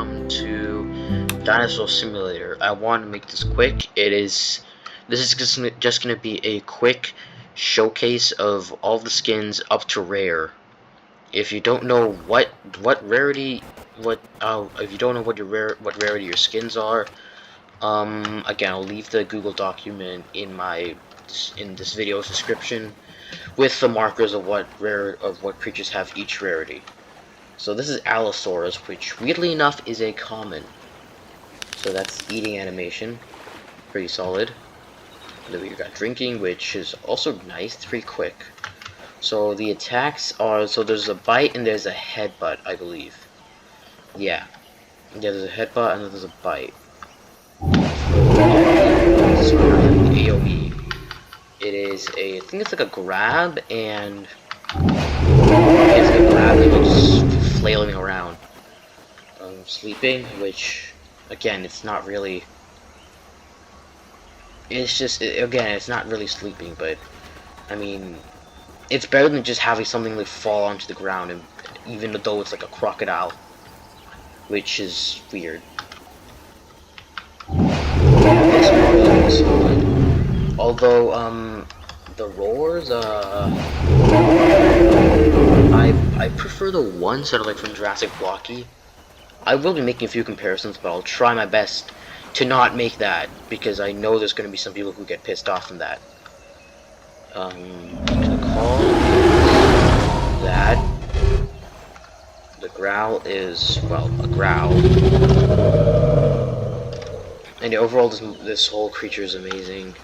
welcome to Dinosaur Simulator. I want to make this quick. This is just gonna be a quick showcase of all the skins up to rare. If you don't know what rarity if you don't know what rarity your skins are, again, I'll leave the Google document in this video's description with the markers of what creatures have each rarity. So this is Allosaurus, which weirdly enough is a common. So that's eating animation, pretty solid. And then we got drinking, which is also nice, it's pretty quick. So the attacks are, so there's a bite and there's a headbutt, I believe. Yeah, there's a headbutt and then there's a bite. So the AoE. It is I think it's like a grab and it's like a grab and just flailing around. Sleeping, which again, it's not really. It's just again, it's not really sleeping, but I mean, it's better than just having something like fall onto the ground, and even though it's like a crocodile, which is weird. Yeah, this model is solid. Although, the roars, I prefer the ones that are like from Jurassic Blocky. I will be making a few comparisons, but I'll try my best to not make that, because I know there's going to be some people who get pissed off from that. To call that, the growl is, well, a growl. And overall, this whole creature is amazing.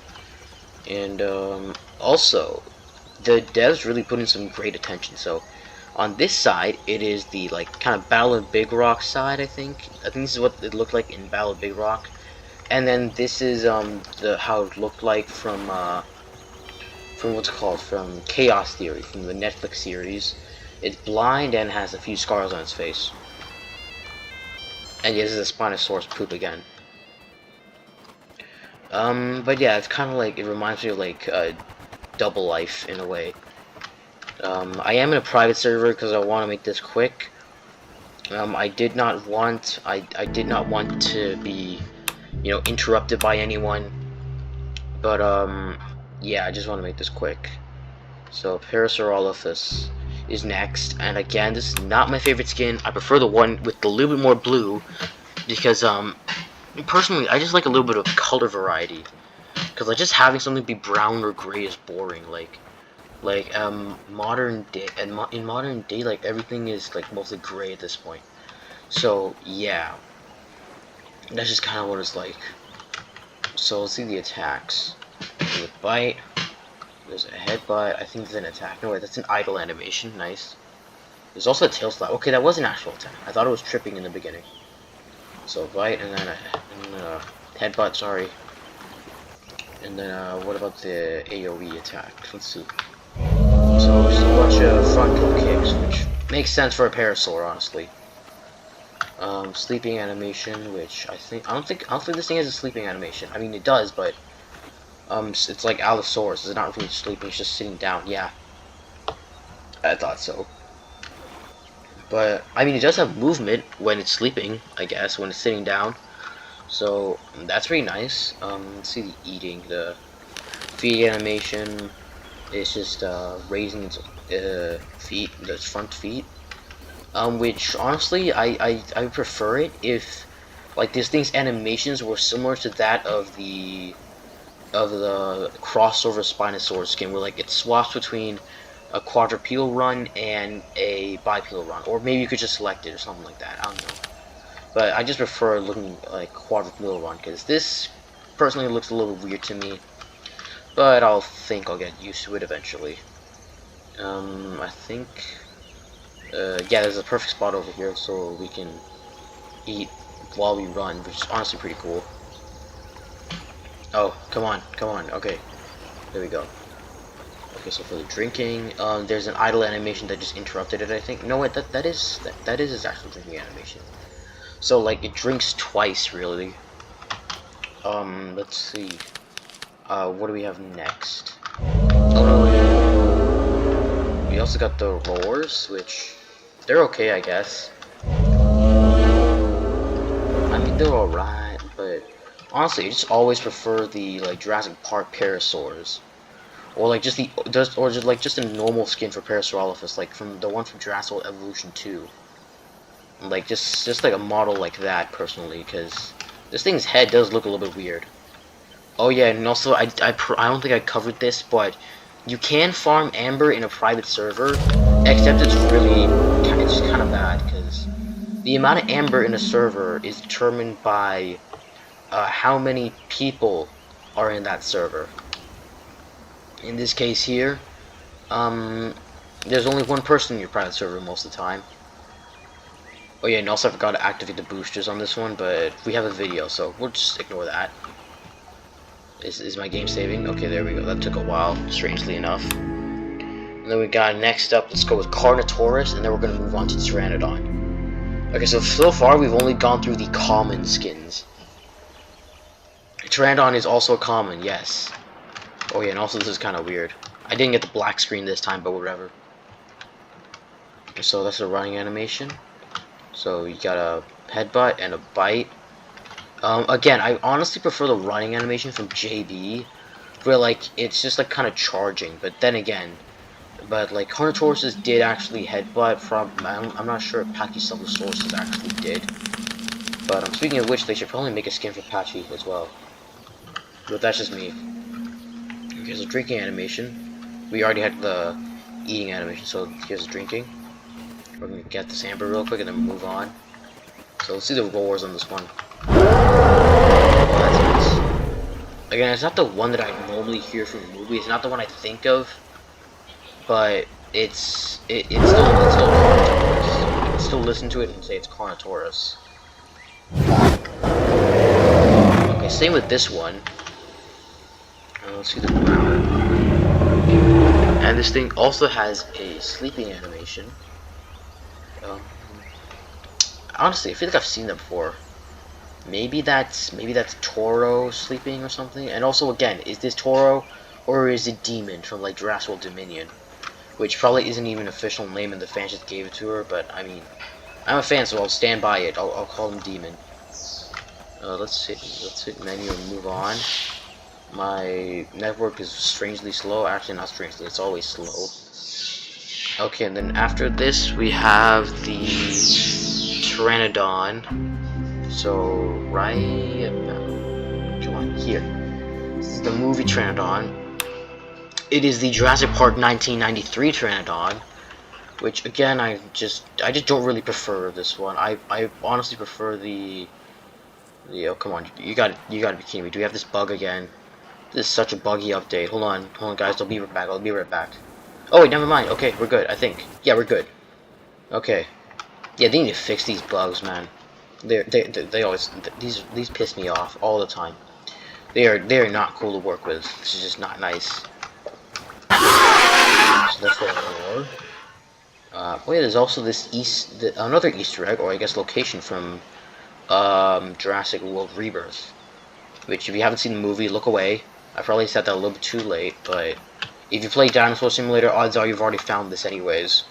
And also, the devs really put in some great attention. So, on this side, it is the like kind of Battle of Big Rock side. I think this is what it looked like in Battle of Big Rock. And then this is how it looked like from what's it called, from Chaos Theory, from the Netflix series. It's blind and has a few scars on its face. And yeah, this is a Spinosaurus poop again. But yeah, it's kind of like, it reminds me of like Double Life in a way. I am in a private server because I want to make this quick. I did not want to be, interrupted by anyone. But yeah, I just want to make this quick. So Parasaurolophus is next, and again, this is not my favorite skin. I prefer the one with a little bit more blue, because personally, I just like a little bit of color variety. Because like just having something be brown or gray is boring. Modern day, and in modern day, like everything is like mostly gray at this point. So yeah, that's just kind of what it's like. So let's see the attacks. There's a bite. There's a headbutt. I think there's an attack. No wait, that's an idle animation. Nice. There's also a tail slap. Okay, that was an actual attack. I thought it was tripping in the beginning. So bite and then a headbutt. Sorry. And then what about the AoE attack? Let's see. So just a bunch of frontal kicks, which makes sense for a parasaur, honestly. Sleeping animation, which I don't think this thing has a sleeping animation. I mean, it does, but it's like Allosaurus. It's not really sleeping; it's just sitting down. Yeah, I thought so. But I mean, it does have movement when it's sleeping, I guess, when it's sitting down. So that's pretty nice. Let's see the eating. The feet animation is just raising its feet, its front feet. Which honestly, I prefer it if like this thing's animations were similar to that of the crossover Spinosaurus skin, where like it swaps between a quadrupedal run and a bipedal run, or maybe you could just select it or something like that. I don't know. But I just prefer looking like quadrupedal run, because this personally looks a little weird to me. But I'll get used to it eventually. I think, yeah, there's a perfect spot over here so we can eat while we run, which is honestly pretty cool. Oh, come on, okay. There we go. Okay, so for the drinking, there's an idle animation that just interrupted it, I think. No, wait, that is its actual drinking animation. So, like, it drinks twice, really. Let's see. What do we have next? We also got the roars, which they're okay, I guess. mean, they're alright, but honestly, I just always prefer the like Jurassic Park Parasaurs, or like just just a normal skin for Parasaurolophus, like from the one from Jurassic Evolution 2. Like just like a model like that, personally, because this thing's head does look a little bit weird. Oh yeah, and also I don't think I covered this, but you can farm Amber in a private server, except it's just kind of bad because the amount of Amber in a server is determined by how many people are in that server. In this case here, there's only one person in your private server most of the time. Oh yeah, and also I forgot to activate the boosters on this one, but we have a video, so we'll just ignore that. Is my game saving? Okay, there we go. That took a while, strangely enough. And then we got next up, let's go with Carnotaurus, and then we're going to move on to Pteranodon. Okay, so far we've only gone through the common skins. Pteranodon is also common, yes. Oh yeah, and also this is kind of weird. I didn't get the black screen this time, but whatever. So that's a running animation. So you got a headbutt and a bite. Again, I honestly prefer the running animation from JB, where like it's just like kind of charging. But then again, like Carnotaurus did actually headbutt. From I'm not sure if Pachycephalosaurus actually did. But speaking of which, they should probably make a skin for Patchy as well. But that's just me. Okay, so drinking animation. We already had the eating animation, so here's drinking. We're gonna get this Amber real quick and then move on. So let's see the roars on this one. Oh, that's nice. Again, it's not the one that I normally hear from the movie. It's not the one I think of, but it's still Carnotaurus. You can still listen to it and say it's Carnotaurus. Okay, same with this one. Let's see the ground. And this thing also has a sleeping animation. Honestly, I feel like I've seen that before. Maybe that's Toro sleeping or something. And also, again, is this Toro or is it Demon from like Jurassic World Dominion, which probably isn't even an official name, and the fans just gave it to her. But I mean, I'm a fan, so I'll stand by it. I'll call him Demon. Let's hit menu and move on. My network is strangely slow. Actually, not strangely. It's always slow. Okay, and then after this we have the Pteranodon. So right about, come on, here. This is the movie Pteranodon. It is the Jurassic Park 1993 Pteranodon, which again I just don't really prefer this one. I honestly prefer the oh come on, you gotta be kidding me. Do we have this bug again? This is such a buggy update. Hold on guys, I'll be right back. Oh wait, never mind. Okay, we're good, I think. Yeah, we're good. Okay. Yeah, they need to fix these bugs, man. They always these piss me off all the time. They are not cool to work with. This is just not nice. So that's the oh yeah, there's also this another Easter egg, or I guess location from Jurassic World Rebirth. Which, if you haven't seen the movie, look away. I probably said that a little bit too late, but if you play Dinosaur Simulator, odds are you've already found this anyways.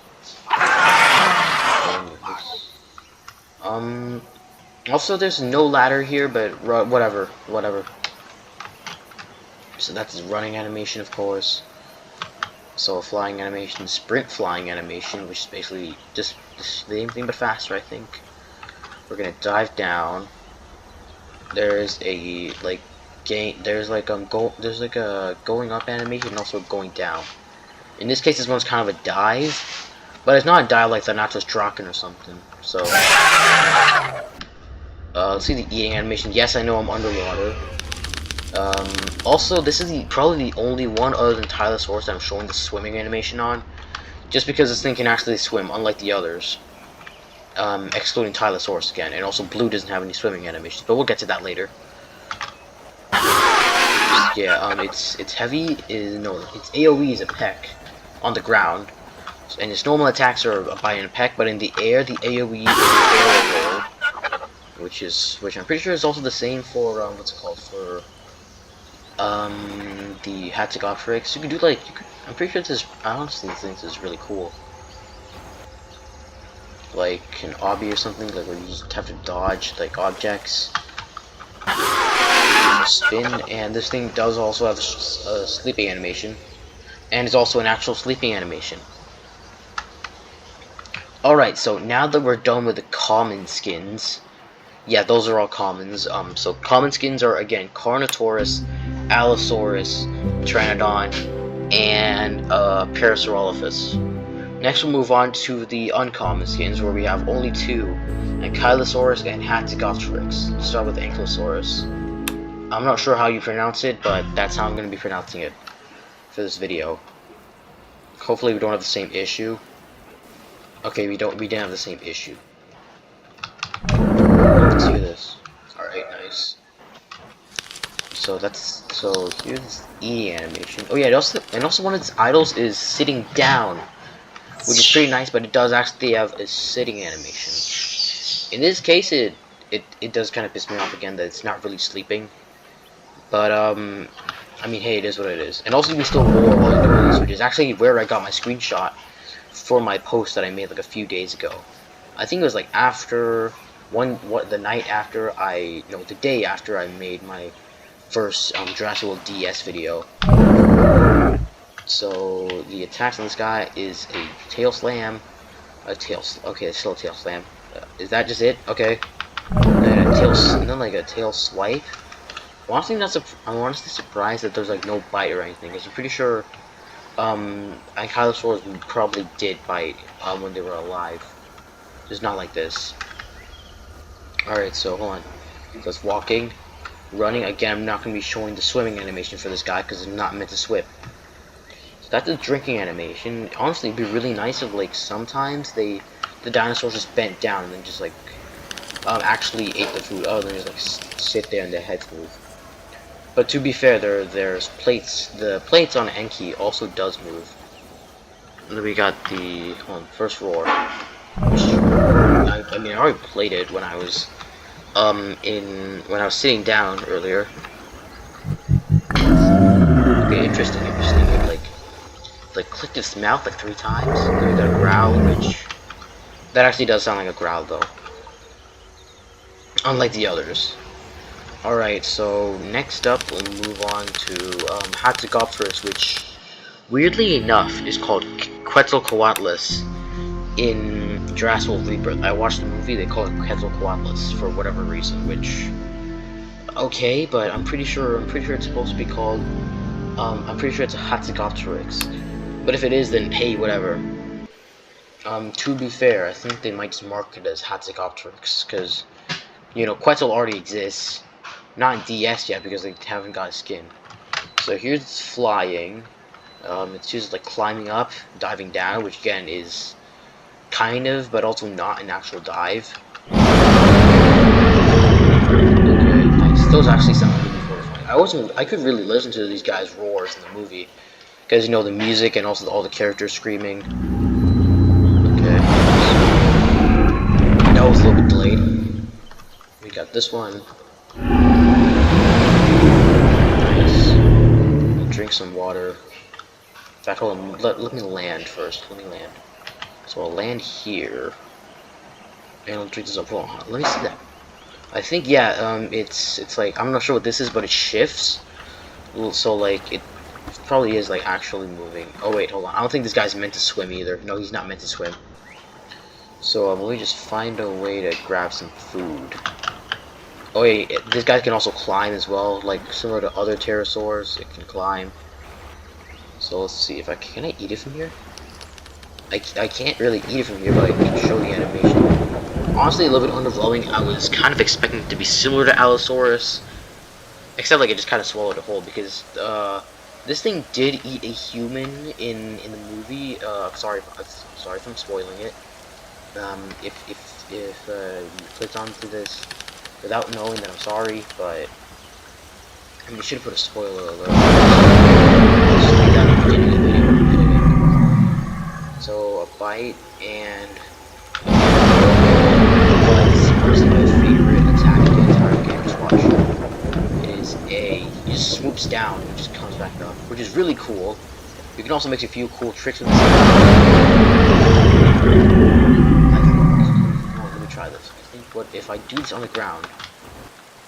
Also there's no ladder here, but whatever. So that's his running animation, of course. So a flying animation, sprint flying animation, which is basically just the same thing but faster, I think. We're gonna dive down. There's a there's like a going up animation and also going down. In this case, this one's kind of a dive, but it's not a dive like the Nacho's Draken or something. So let's see the eating animation. Yes, I know I'm underwater. Also, this is probably the only one other than Tylosaurus that I'm showing the swimming animation on, just because this thing can actually swim, unlike the others. Excluding Tylosaurus again, and also Blue doesn't have any swimming animations, but we'll get to that later. Yeah, it's heavy. No, its AOE is a peck on the ground, and its normal attacks are a bite and a peck, but in the air, the AOE is a barrel roll, which I'm pretty sure is also the same for what's it called, for the Hatzegopteryx. You can do I'm pretty sure this. I honestly think this is really cool. like an obby or something, like where you just have to dodge like objects. Spin, and this thing does also have a sleeping animation, and it's also an actual sleeping animation. Alright, so now that we're done with the common skins, yeah, those are all commons. So common skins are, again, Carnotaurus, Allosaurus, Pteranodon, and Parasaurolophus. Next we'll move on to the uncommon skins, where we have only two, Ankylosaurus and Hatzegopteryx. Let's start with Ankylosaurus. I'm not sure how you pronounce it, but that's how I'm going to be pronouncing it for this video. Hopefully we don't have the same issue. Okay, we didn't have the same issue. Let's do this. Alright, nice. So here's the animation. Oh yeah, and also one of its idols is sitting down, which is pretty nice, but it does actually have a sitting animation. In this case, it does kind of piss me off again that it's not really sleeping. But I mean, hey, it is what it is. And also, you can still roar while you're doing this, which is actually where I got my screenshot for my post that I made like a few days ago. I think it was like after the day after I made my first Jurassic World DS video. So the attacks on this guy is a tail slam, okay, it's still a tail slam. Is that just it? Okay. And then like a tail swipe. I'm honestly surprised that there's like no bite or anything, because I'm pretty sure Ankylosaurs probably did bite when they were alive. Just not like this. Alright, so hold on. So it's walking, running. Again, I'm not going to be showing the swimming animation for this guy because it's not meant to swim. So that's the drinking animation. Honestly, it'd be really nice if like sometimes the dinosaurs just bent down and then just like actually ate the food other than just like sit there and their heads move. But to be fair, there's plates. The plates on Enki also does move. And then we got the first roar. Which, I mean, I already played it when I was when I was sitting down earlier. Okay, interesting. It like clicked its mouth like 3 times. Then we got a growl, which that actually does sound like a growl though, unlike the others. Alright, so next up we'll move on to Hatzegopteryx, which weirdly enough is called Quetzalcoatlus in Jurassic World Rebirth. I watched the movie, they call it Quetzalcoatlus for whatever reason, which okay, but I'm pretty sure it's supposed to be called I'm pretty sure it's a Hatzegopteryx. But if it is, then hey, whatever. To be fair, I think they might just mark it as Hatzegopteryx, because you know, Quetzal already exists. Not in DS yet because they haven't got a skin. So here's its flying. It's just like climbing up, diving down, which again is kind of, but also not an actual dive. Okay, nice. Those actually sound really horrifying. I could really listen to these guys' roars in the movie, because you know the music and also all the characters screaming. Okay. That was a little bit delayed. We got this one. Drink some water. In fact, hold on, let me land first. Let me land. So I'll land here. And I'll drink this up. Hold on, let me see that. I think, yeah, it's like, I'm not sure what this is, but it shifts. So, like, it probably is, like, actually moving. Oh, wait, hold on. I don't think this guy's meant to swim either. No, he's not meant to swim. So, let me just find a way to grab some food. Oh wait, this guy can also climb as well, like similar to other pterosaurs, it can climb. So let's see if can I eat it from here? I can't really eat it from here, but I can show the animation. Honestly, a little bit underwhelming. I was kind of expecting it to be similar to Allosaurus, except like it just kind of swallowed it whole, because this thing did eat a human in the movie. Sorry if I'm spoiling it. If you clicked onto this without knowing, that I'm sorry, but I mean, you should have put a spoiler alert. I'll just leave that at the beginning of the video. So a bite, and was honestly my favorite attack in the entire game. Just watch. It is he just swoops down and just comes back up, which is really cool. You can also make a few cool tricks with this guy. what if I do this on the ground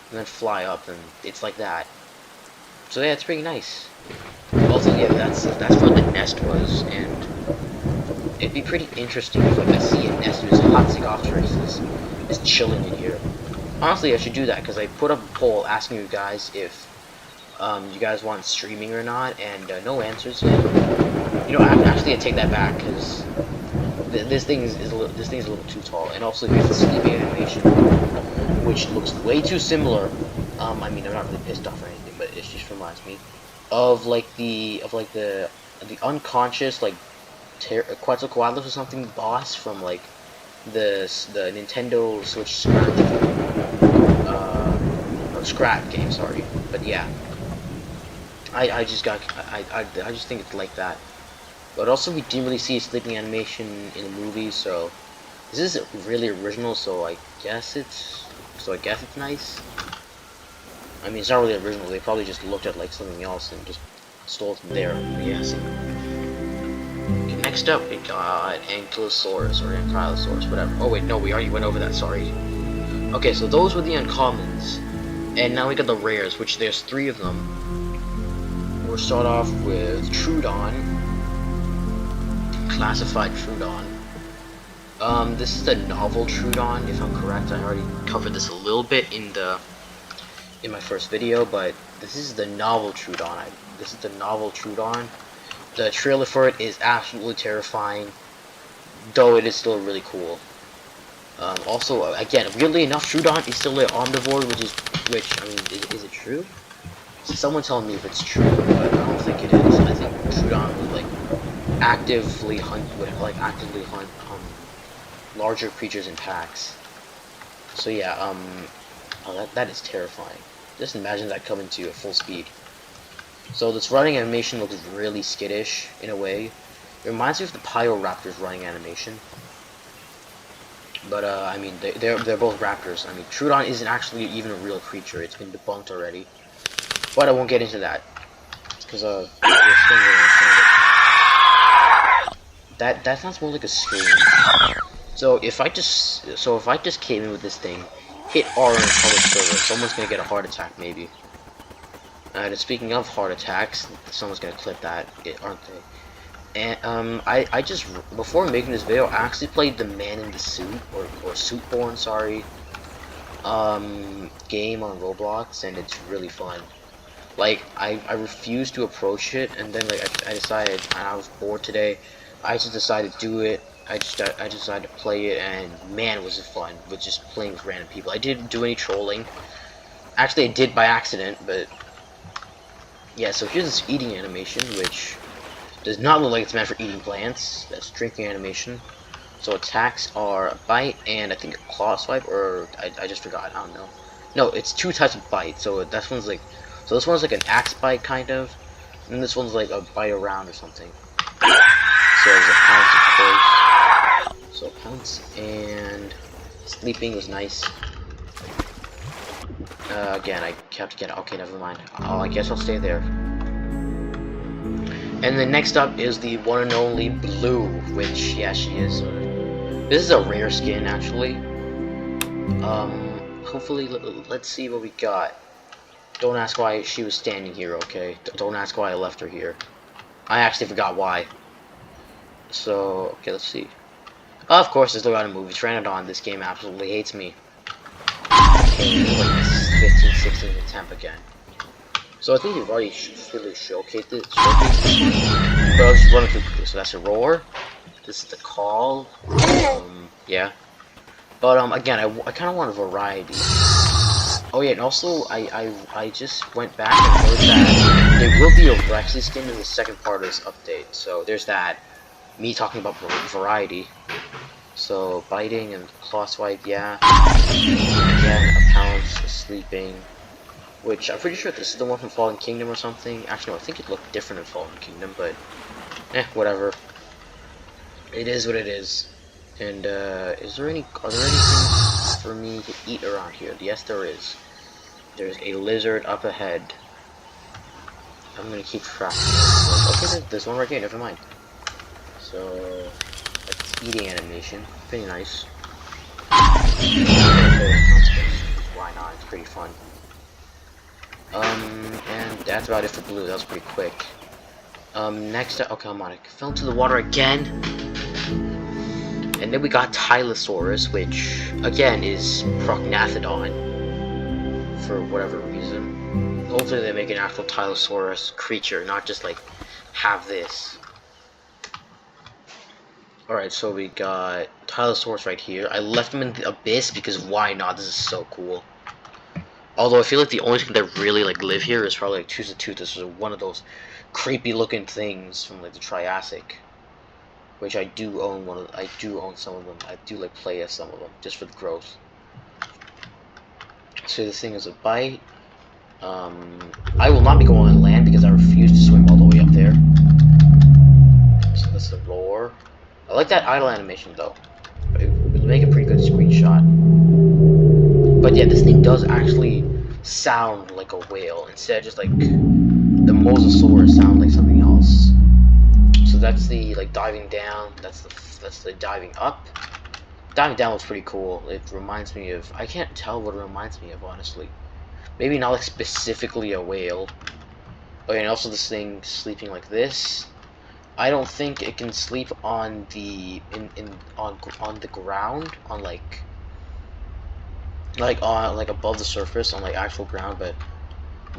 and then fly up, and it's like that. So yeah, it's pretty nice. Also, yeah, that's where the nest was, and it'd be pretty interesting if like I see a nest with a hot Zigopteris is chilling in here. Honestly, I should do that because I put up a poll asking you guys if you guys want streaming or not, and no answers yet. You know, actually, I take that back because this thing is a little too tall, and also here's the sleeping animation, which looks way too similar. I mean, I'm not really pissed off or anything, but it just reminds me of the unconscious like Quetzalcoatlus or something boss from like the Nintendo Switch Scratch game, sorry. But yeah, I just think it's like that. But also, we didn't really see a sleeping animation in the movie, so this is really original. So I guess it's nice. I mean, it's not really original. They probably just looked at like something else and just stole it from there. But yeah, so. Okay, next up, we got Ankylosaurus or Ankylosaurus, whatever. Oh wait, no, we already went over that. Sorry. Okay, so those were the uncommons, and now we got the rares, which there's 3 of them. We'll start off with Troodon, classified Troodon. This is the novel Troodon, if I'm correct. I already covered this a little bit in my first video, but this is the novel Troodon. This is the novel Troodon. The trailer for it is absolutely terrifying, though it is still really cool. Also, again, weirdly enough, Troodon is still an omnivore, which I mean, is it true? Someone tell me if it's true, but I don't think it is. I think Troodon would actively hunt larger creatures in packs. So yeah, oh, that is terrifying. Just imagine that coming to you at full speed. So this running animation looks really skittish in a way. It reminds me of the Pyroraptor's running animation. But I mean, they're both raptors. I mean, Troodon isn't actually even a real creature. It's been debunked already. But I won't get into that because that sounds more like a scream. So if I just came in with this thing, hit R on the public server, someone's gonna get a heart attack maybe. And speaking of heart attacks, someone's gonna clip that, aren't they? And I just, before making this video, I actually played the Man in the Suit or Suitborn, sorry, game on Roblox, and it's really fun. Like, I refused to approach it, and then like I decided, and I was bored today, I just decided to do it. I decided to play it, and man, was it fun with just playing with random people. I didn't do any trolling. Actually, I did by accident, but yeah. So here's this eating animation, which does not look like it's meant for eating plants. That's drinking animation. So attacks are a bite and I think a claw swipe, or I just forgot. I don't know. No, it's 2 types of bite. So this one's like an axe bite kind of, and this one's like a bite around or something. So there's a pounce, of course. So pounce and sleeping was nice. Again, I kept getting. Okay, never mind. Oh, I guess I'll stay there. And then next up is the one and only Blue, which, yeah, she is. This is a rare skin, actually. Hopefully, let's see what we got. Don't ask why she was standing here, okay? Don't ask why I left her here. I actually forgot why. So, okay, let's see. Of course, there's no got a movie. Pteranodon, this game absolutely hates me. Okay, like 15, 16th attempt again. So I think you've already really showcased this one. But I'll just run it through. So that's a roar. This is the call. Yeah. But again, I kind of want a variety. Oh yeah, and also I just went back and heard that there will be a Rexy skin in the second part of this update. So there's that. Me talking about variety. So biting and claw swipe, yeah. Again, a pounce, a sleeping. Which I'm pretty sure this is the one from Fallen Kingdom or something. Actually, no, I think it looked different in Fallen Kingdom, but whatever. It is what it is. And are there any things for me to eat around here? Yes, there is. There's a lizard up ahead. I'm gonna keep track. Okay, there's one right here. Never mind. So that's eating animation. Pretty nice. Why not? It's pretty fun. And that's about it for blue. That was pretty quick. Next up, oh come on, I fell into the water again. And then we got Tylosaurus, which again is Prognathodon for whatever reason. Hopefully they make an actual Tylosaurus creature, not just like have this. Alright, so we got Tylosaurus right here. I left him in the abyss because why not? This is so cool. Although I feel like the only thing that really like live here is probably like Tooth. This is one of those creepy looking things from like the Triassic, which I do own I do own some of them. I do like play as some of them just for the growth. So this thing is a bite. I will not be going on land because I refuse to swim all the way up there. So that's the roar. I like that idle animation though. It would make a pretty good screenshot. But yeah, this thing does actually sound like a whale instead of just like the mosasaurs sound like something else. So that's the like diving down. That's the diving up. Diving down was pretty cool. It reminds me of, I can't tell what it reminds me of honestly. Maybe not like specifically a whale. Okay, and also this thing sleeping like this. I don't think it can sleep on the on the ground, on like above the surface on like actual ground, but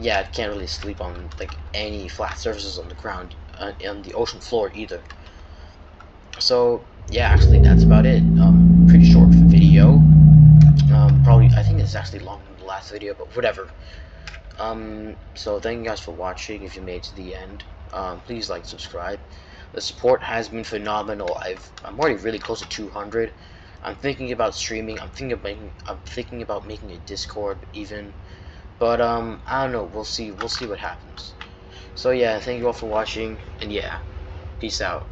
yeah, it can't really sleep on like any flat surfaces on the ground, on the ocean floor either. So yeah, actually that's about it. Pretty short video. Probably I think it's actually longer than the last video, but whatever. So thank you guys for watching. If you made it to the end, please like, subscribe. The support has been phenomenal. I'm already really close to 200. I'm thinking about streaming. I'm thinking about making a Discord even. But I don't know. We'll see. We'll see what happens. So yeah, thank you all for watching, and yeah, peace out.